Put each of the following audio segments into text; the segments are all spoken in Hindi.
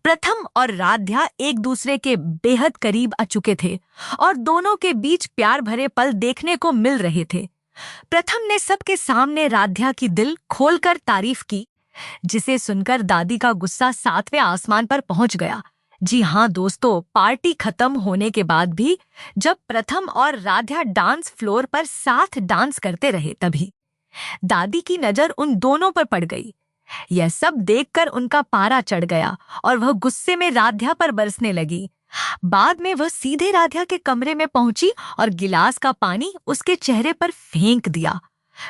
प्रथम और राध्या एक दूसरे के बेहद करीब आ चुके थे और दोनों के बीच प्यार भरे पल देखने को मिल रहे थे। प्रथम ने सबके सामने राध्या की दिल खोलकर तारीफ की, जिसे सुनकर दादी का गुस्सा 7वें आसमान पर पहुंच गया। जी हाँ दोस्तों, पार्टी खत्म होने के बाद भी जब प्रथम और राध्या डांस फ्लोर पर साथ डांस करते रहे, तभी दादी की नजर उन दोनों पर पड़ गई। यह सब देखकर उनका पारा चढ़ गया और वह गुस्से में राध्या पर बरसने लगी। बाद में वह सीधे राध्या के कमरे में पहुंची और गिलास का पानी उसके चेहरे पर फेंक दिया।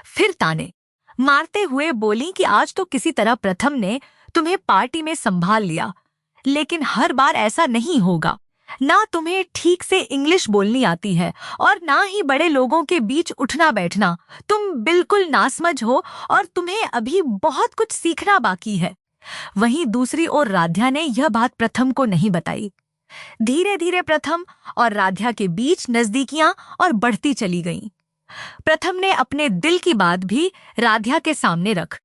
फिर ताने मारते हुए बोली कि आज तो किसी तरह प्रथम ने तुम्हें पार्टी में संभाल लिया, लेकिन हर बार ऐसा नहीं होगा। ना तुम्हें ठीक से इंग्लिश बोलनी आती है और ना ही बड़े लोगों के बीच उठना बैठना। तुम बिल्कुल नासमझ हो और तुम्हें अभी बहुत कुछ सीखना बाकी है। वहीं दूसरी ओर राध्या ने यह बात प्रथम को नहीं बताई। धीरे धीरे प्रथम और राध्या के बीच नजदीकियां और बढ़ती चली गईं। प्रथम ने अपने दिल की बात भी राध्या के सामने रख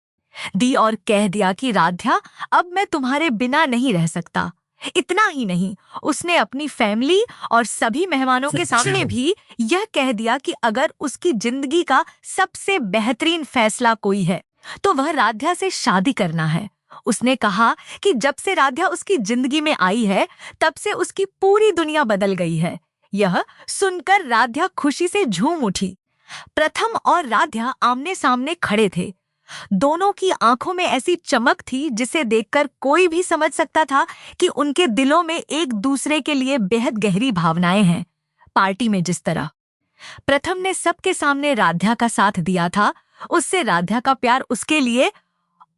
दी और कह दिया कि राध्या, अब मैं तुम्हारे बिना नहीं रह सकता। इतना ही नहीं, उसने अपनी फैमिली और सभी मेहमानों के सामने भी यह कह दिया कि अगर उसकी जिंदगी का सबसे बेहतरीन फैसला कोई है तो वह राध्या से शादी करना है। उसने कहा कि जब से राध्या उसकी जिंदगी में आई है तब से उसकी पूरी दुनिया बदल गई है। यह सुनकर राध्या खुशी से झूम उठी। प्रथम और राध्या आमने सामने खड़े थे। दोनों की आंखों में ऐसी चमक थी जिसे देखकर कोई भी समझ सकता था कि उनके दिलों में एक दूसरे के लिए बेहद गहरी भावनाएं हैं। पार्टी में जिस तरह प्रथम ने सबके सामने राध्या का साथ दिया था, उससे राध्या का प्यार उसके लिए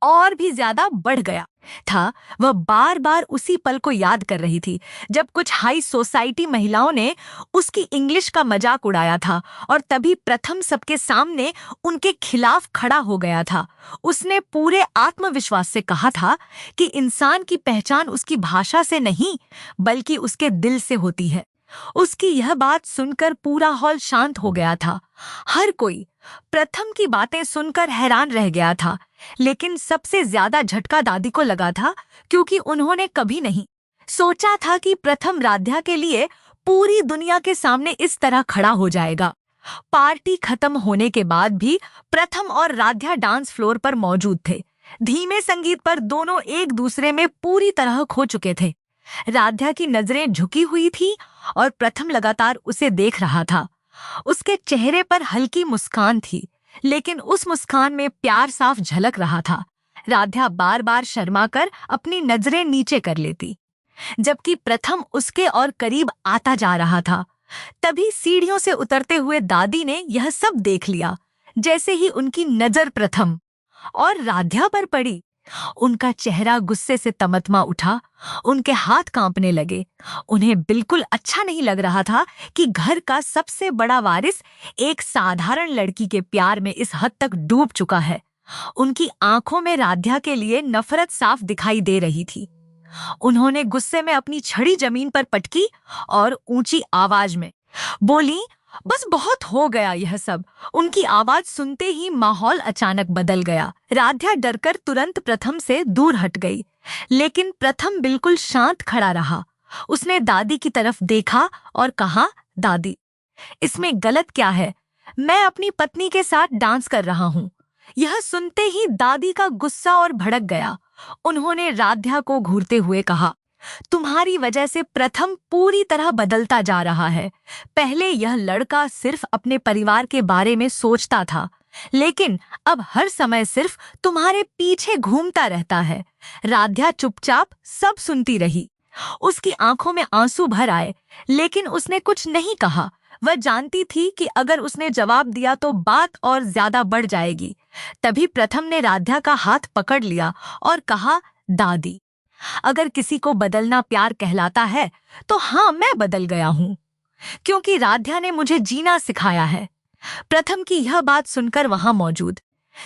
और भी ज्यादा बढ़ गया था। वह बार बार उसी पल को याद कर रही थी जब कुछ हाई सोसाइटी महिलाओं ने उसकी इंग्लिश का मजाक उड़ाया था और तभी प्रथम सबके सामने उनके खिलाफ खड़ा हो गया था। उसने पूरे आत्मविश्वास से कहा था कि इंसान की पहचान उसकी भाषा से नहीं बल्कि उसके दिल से होती है। उसकी यह बात सुनकर पूरा हॉल शांत हो गया था। हर कोई प्रथम की बातें सुनकर हैरान रह गया था, लेकिन सबसे ज्यादा झटका दादी को लगा था, क्योंकि उन्होंने कभी नहीं सोचा था कि प्रथम राध्या के लिए पूरी दुनिया के सामने इस तरह खड़ा हो जाएगा। पार्टी खत्म होने के बाद भी प्रथम और राध्या डांस फ्लोर पर मौजूद थे। धीमे संगीत पर दोनों एक दूसरे में पूरी तरह खो चुके थे। राध्या की नजरें झुकी हुई थी और प्रथम लगातार उसे देख रहा था। उसके चेहरे पर हल्की मुस्कान थी, लेकिन उस मुस्कान में प्यार साफ झलक रहा था। राध्या बार बार शर्माकर अपनी नजरें नीचे कर लेती, जबकि प्रथम उसके और करीब आता जा रहा था। तभी सीढ़ियों से उतरते हुए दादी ने यह सब देख लिया। जैसे ही उनकी नजर प्रथम और राध्या पर पड़ी, उनका चेहरा गुस्से से तमतमा उठा। उनके हाथ कांपने लगे। उन्हें बिल्कुल अच्छा नहीं लग रहा था कि घर का सबसे बड़ा वारिस एक साधारण लड़की के प्यार में इस हद तक डूब चुका है। उनकी आंखों में राध्या के लिए नफरत साफ दिखाई दे रही थी। उन्होंने गुस्से में अपनी छड़ी जमीन पर पटकी और ऊंची आवाज में बोली, बस बहुत हो गया यह सब। उनकी आवाज सुनते ही माहौल अचानक बदल गया। राध्या डरकर तुरंत प्रथम से दूर हट गई, लेकिन प्रथम बिल्कुल शांत खड़ा रहा। उसने दादी की तरफ देखा और कहा, दादी, इसमें गलत क्या है? मैं अपनी पत्नी के साथ डांस कर रहा हूँ। यह सुनते ही दादी का गुस्सा और भड़क गया। उन्होंने राध्या को घूरते हुए कहा, तुम्हारी वजह से प्रथम पूरी तरह बदलता जा रहा है। पहले यह लड़का सिर्फ अपने परिवार के बारे में सोचता था, लेकिन अब हर समय सिर्फ तुम्हारे पीछे घूमता रहता है। राध्या चुपचाप सब सुनती रही। उसकी आंखों में आंसू भर आए, लेकिन उसने कुछ नहीं कहा। वह जानती थी कि अगर उसने जवाब दिया तो बात और ज्यादा बढ़ जाएगी। तभी प्रथम ने राध्या का हाथ पकड़ लिया और कहा, दादी, अगर किसी को बदलना प्यार कहलाता है तो हाँ, मैं बदल गया हूँ, क्योंकि राध्या ने मुझे जीना सिखाया है। प्रथम की यह बात सुनकर वहां मौजूद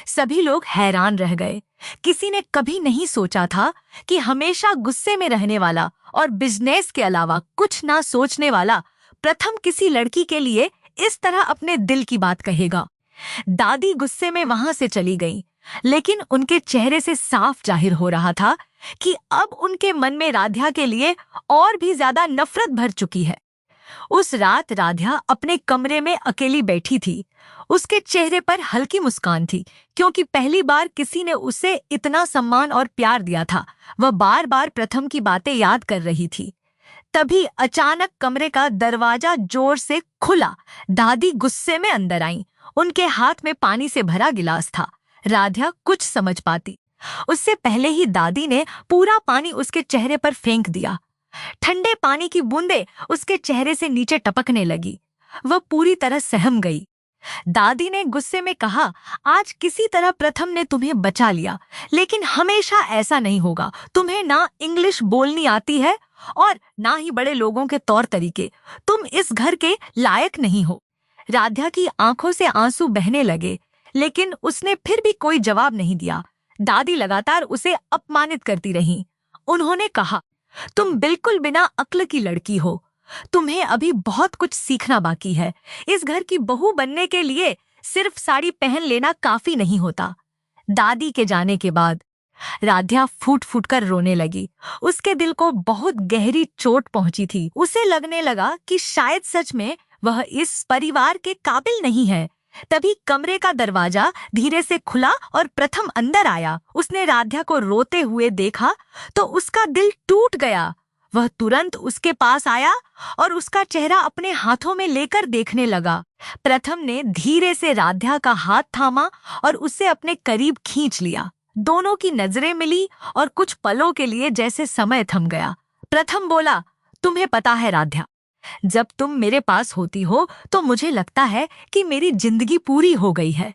सभी लोग हैरान रह गए। किसी ने कभी नहीं सोचा था कि हमेशा गुस्से में रहने वाला और बिजनेस के अलावा कुछ ना सोचने वाला प्रथम किसी लड़की के लिए इस तरह अपने दिल की बात कहेगा। दादी गुस्से में वहां से चली गई, लेकिन उनके चेहरे से साफ जाहिर हो रहा था कि अब उनके मन में राधा के लिए और भी ज्यादा नफरत भर चुकी है। उस रात राधा अपने कमरे में अकेली बैठी थी। उसके चेहरे पर हल्की मुस्कान थी, क्योंकि पहली बार किसी ने उसे इतना सम्मान और प्यार दिया था। वह बार बार प्रथम की बातें याद कर रही थी। तभी अचानक कमरे का दरवाजा जोर से खुला। दादी गुस्से में अंदर आई। उनके हाथ में पानी से भरा गिलास था। राधा कुछ समझ पाती उससे पहले ही दादी ने पूरा पानी उसके चेहरे पर फेंक दिया। ठंडे पानी की बूंदें उसके चेहरे से नीचे टपकने लगी। वह पूरी तरह सहम गई। दादी ने गुस्से में कहा, आज किसी तरह प्रथम ने तुम्हें बचा लिया, लेकिन हमेशा ऐसा नहीं होगा। तुम्हें ना इंग्लिश बोलनी आती है और ना ही बड़े लोगों के तौर तरीके। तुम इस घर के लायक नहीं हो। राधा की आंखों से आंसू बहने लगे, लेकिन उसने फिर भी कोई जवाब नहीं दिया। दादी लगातार उसे अपमानित करती रही। उन्होंने कहा, तुम बिल्कुल बिना अक्ल की लड़की हो। तुम्हें अभी बहुत कुछ सीखना बाकी है। इस घर की बहू बनने के लिए सिर्फ साड़ी पहन लेना काफी नहीं होता। दादी के जाने के बाद राधा फूट फूट कर रोने लगी। उसके दिल को बहुत गहरी चोट पहुंची थी। उसे लगने लगा कि शायद सच में वह इस परिवार के काबिल नहीं है। तभी कमरे का दरवाजा धीरे से खुला और प्रथम अंदर आया। उसने राधा को रोते हुए देखा तो उसका दिल टूट गया। वह तुरंत उसके पास आया और उसका चेहरा अपने हाथों में लेकर देखने लगा। प्रथम ने धीरे से राधा का हाथ थामा और उसे अपने करीब खींच लिया। दोनों की नजरें मिली और कुछ पलों के लिए जैसे समय थम गया। प्रथम बोला, तुम्हें पता है राधा, जब तुम मेरे पास होती हो तो मुझे लगता है कि मेरी जिंदगी पूरी हो गई है।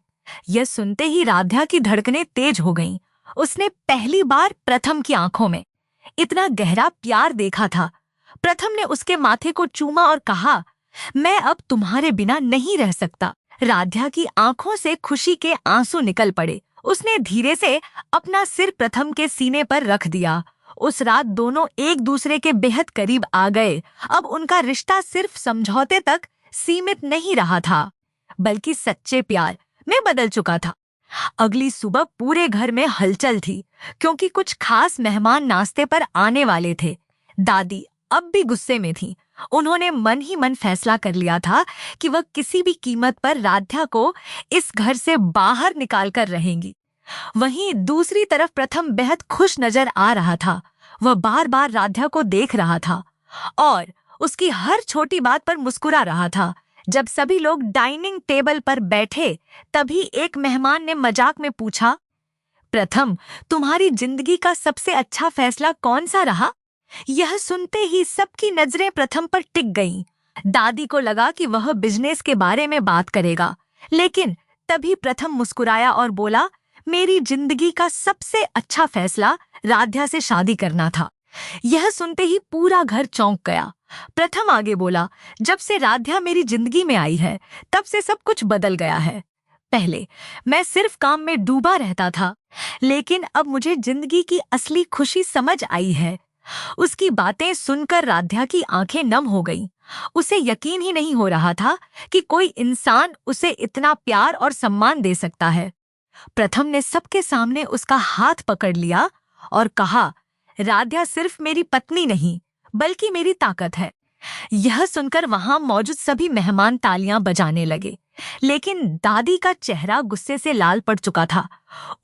यह सुनते ही राधा की धड़कनें तेज हो गईं। उसने पहली बार प्रथम की आंखों में इतना गहरा प्यार देखा था। प्रथम ने उसके माथे को चूमा और कहा, मैं अब तुम्हारे बिना नहीं रह सकता। राधा की आंखों से खुशी के आंसू निकल पड़े। उसने धीरे से अपना सिर प्रथम के सीने पर रख दिया। उस रात दोनों एक दूसरे के बेहद करीब आ गए। अब उनका रिश्ता सिर्फ समझौते तक सीमित नहीं रहा था, बल्कि सच्चे प्यार में बदल चुका था। अगली सुबह पूरे घर में हलचल थी, क्योंकि कुछ खास मेहमान नाश्ते पर आने वाले थे। दादी अब भी गुस्से में थी। उन्होंने मन ही मन फैसला कर लिया था कि वह किसी भी कीमत पर राधा को इस घर से बाहर निकाल कर रहेंगी। वहीं दूसरी तरफ प्रथम बेहद खुश नजर आ रहा था। वह बार बार राधा को देख रहा था और उसकी हर छोटी बात पर मुस्कुरा रहा था। जब सभी लोग डाइनिंग टेबल पर बैठे, तभी एक मेहमान ने मजाक में पूछा, प्रथम, तुम्हारी जिंदगी का सबसे अच्छा फैसला कौन सा रहा? यह सुनते ही सबकी नजरें प्रथम पर टिक गईं। दादी को लगा कि वह बिजनेस के बारे में बात करेगा, लेकिन तभी प्रथम मुस्कुराया और बोला, मेरी जिंदगी का सबसे अच्छा फैसला राधा से शादी करना था। यह सुनते ही पूरा घर चौंक गया। प्रथम आगे बोला, जब से राधा मेरी जिंदगी में आई है, तब से सब कुछ बदल गया है। पहले मैं सिर्फ काम में डूबा रहता था, लेकिन अब मुझे जिंदगी की असली खुशी समझ आई है। उसकी बातें सुनकर राधा की आंखें नम हो गईं। उसे यकीन ही नहीं हो रहा था कि कोई इंसान उसे इतना प्यार और सम्मान दे सकता है। प्रथम ने सबके सामने उसका हाथ पकड़ लिया और कहा, राधा सिर्फ मेरी पत्नी नहीं, बल्कि मेरी ताकत है। यह सुनकर वहां मौजूद सभी मेहमान तालियां बजाने लगे, लेकिन दादी का चेहरा गुस्से से लाल पड़ चुका था।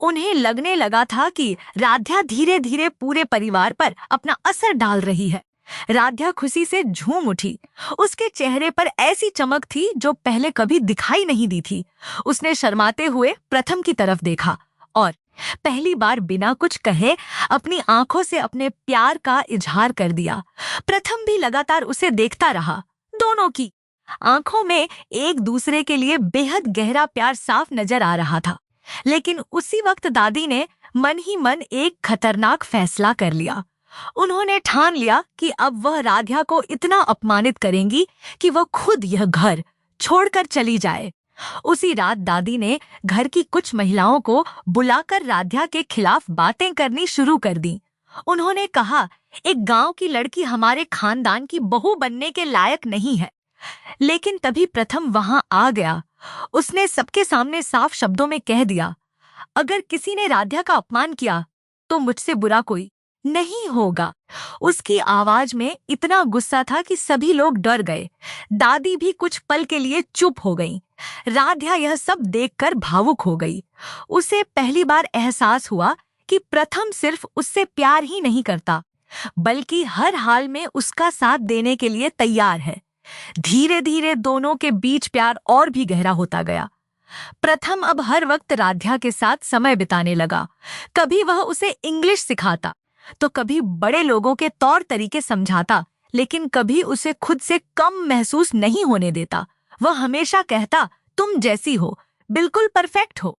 उन्हें लगने लगा था कि राधा धीरे धीरे पूरे परिवार पर अपना असर डाल रही है। राधा खुशी से झूम उठी। उसके चेहरे पर ऐसी चमक थी जो पहले कभी दिखाई नहीं दी थी। उसने शर्माते हुए प्रथम की तरफ देखा और पहली बार बिना कुछ कहे अपनी आंखों से अपने प्यार का इजहार कर दिया। प्रथम भी लगातार उसे देखता रहा। दोनों की आंखों में एक दूसरे के लिए बेहद गहरा प्यार साफ नजर आ रहा था। लेकिन उसी वक्त दादी ने मन ही मन एक खतरनाक फैसला कर लिया। उन्होंने ठान लिया कि अब वह राधा को इतना अपमानित करेंगी कि वह खुद यह घर छोड़कर चली जाए। उसी रात दादी ने घर की कुछ महिलाओं को बुलाकर राधा के खिलाफ बातें करनी शुरू कर दी। उन्होंने कहा, एक गांव की लड़की हमारे खानदान की बहू बनने के लायक नहीं है। लेकिन तभी प्रथम वहां आ गया। उसने सबके सामने साफ शब्दों में कह दिया, अगर किसी ने राधा का अपमान किया तो मुझसे बुरा कोई नहीं होगा। उसकी आवाज में इतना गुस्सा था कि सभी लोग डर गए। दादी भी कुछ पल के लिए चुप हो गई। राध्या यह सब देखकर भावुक हो गई। उसे पहली बार एहसास हुआ कि प्रथम सिर्फ उससे प्यार ही नहीं करता, बल्कि हर हाल में उसका साथ देने के लिए तैयार है। धीरे धीरे दोनों के बीच प्यार और भी गहरा होता गया। प्रथम अब हर वक्त राध्या के साथ समय बिताने लगा। कभी वह उसे इंग्लिश सिखाता, तो कभी बड़े लोगों के तौर तरीके समझाता, लेकिन कभी उसे खुद से कम महसूस नहीं होने देता। वह हमेशा कहता, तुम जैसी हो, बिल्कुल परफेक्ट हो।